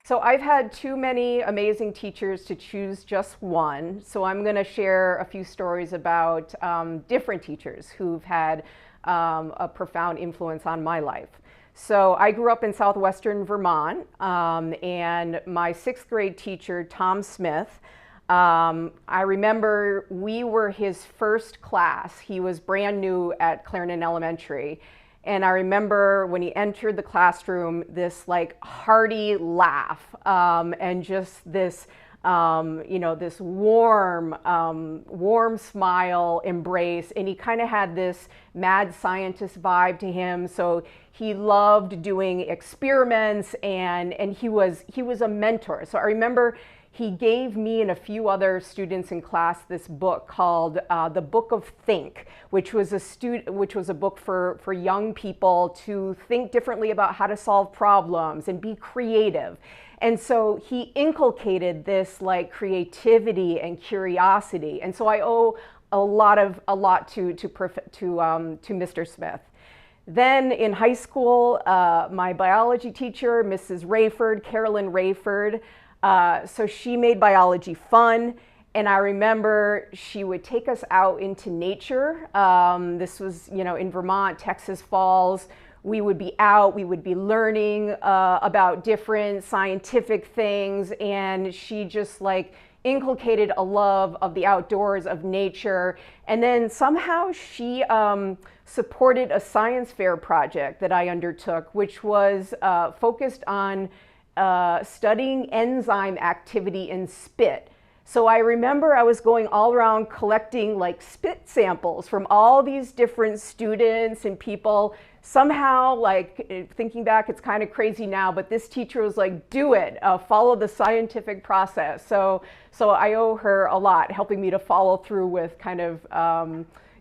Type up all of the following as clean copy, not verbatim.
So I've had too many amazing teachers to choose just one. So I'm going to share a few stories about different teachers who've had a profound influence on my life. So I grew up in southwestern Vermont, and my sixth grade teacher, Tom Smith, I remember we were his first class. He was brand new at Clarendon Elementary. And I remember when he entered the classroom, this like hearty laugh, and just this, this warm smile, embrace. And he kind of had this mad scientist vibe to him. So he loved doing experiments, and he was a mentor. So I remember he gave me and a few other students in class this book called The Book of Think, which was a book for young people to think differently about how to solve problems and be creative. And so he inculcated this like creativity and curiosity. And so I owe a lot to Mr. Smith. Then in high school, my biology teacher, Mrs. Rayford, Carolyn Rayford, so she made biology fun, and I remember she would take us out into nature. This was, in Vermont, Texas Falls. We would be out, we would be learning about different scientific things, and she just like inculcated a love of the outdoors, of nature. And then somehow she supported a science fair project that I undertook, which was focused on studying enzyme activity in spit. So I remember I was going all around collecting like spit samples from all these different students and people. Somehow, like thinking back, it's kind of crazy now, but this teacher was like, do it, follow the scientific process. So I owe her a lot, helping me to follow through with kind of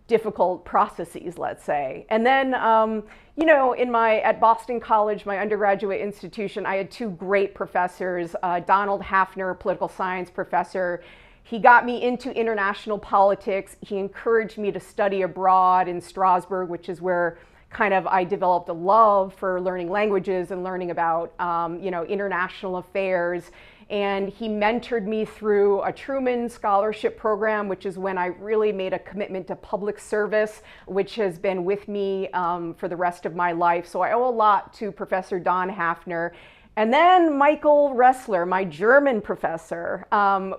difficult processes, let's say. And then, at Boston College, my undergraduate institution, I had two great professors, Donald Hafner, political science professor. He got me into international politics. He encouraged me to study abroad in Strasbourg, which is where kind of I developed a love for learning languages and learning about, international affairs. And he mentored me through a Truman Scholarship Program, which is when I really made a commitment to public service, which has been with me for the rest of my life. So I owe a lot to Professor Don Hafner. And then Michael Ressler, my German professor,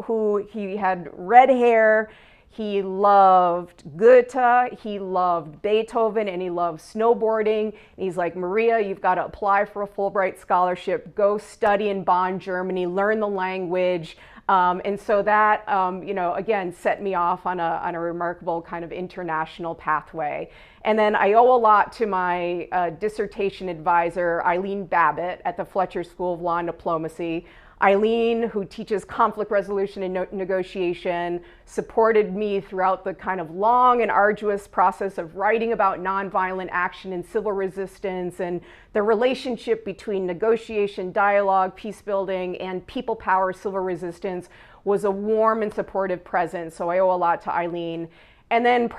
who he had red hair. He loved Goethe, he loved Beethoven, and he loved snowboarding. And he's like, Maria, you've got to apply for a Fulbright scholarship, go study in Bonn, Germany, learn the language. And so that, again, set me off on a remarkable kind of international pathway. And then I owe a lot to my dissertation advisor, Eileen Babett at the Fletcher School of Law and Diplomacy. Eileen, who teaches conflict resolution and negotiation, supported me throughout the kind of long and arduous process of writing about nonviolent action and civil resistance, and the relationship between negotiation, dialogue, peace building, and people power civil resistance was a warm and supportive presence. So I owe a lot to Eileen. And then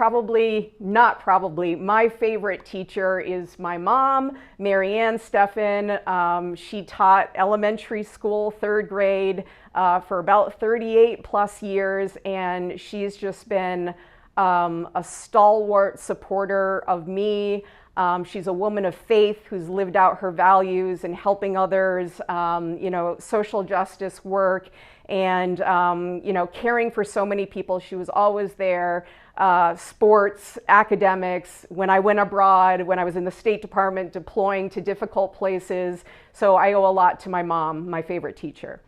my favorite teacher is my mom, Maryanne Stephan. She taught elementary school, third grade, for about 38 plus years. And she's just been a stalwart supporter of me. She's a woman of faith who's lived out her values and helping others, social justice work, and caring for so many people. She was always there. Sports, academics, when I went abroad, when I was in the State Department deploying to difficult places. So I owe a lot to my mom, my favorite teacher.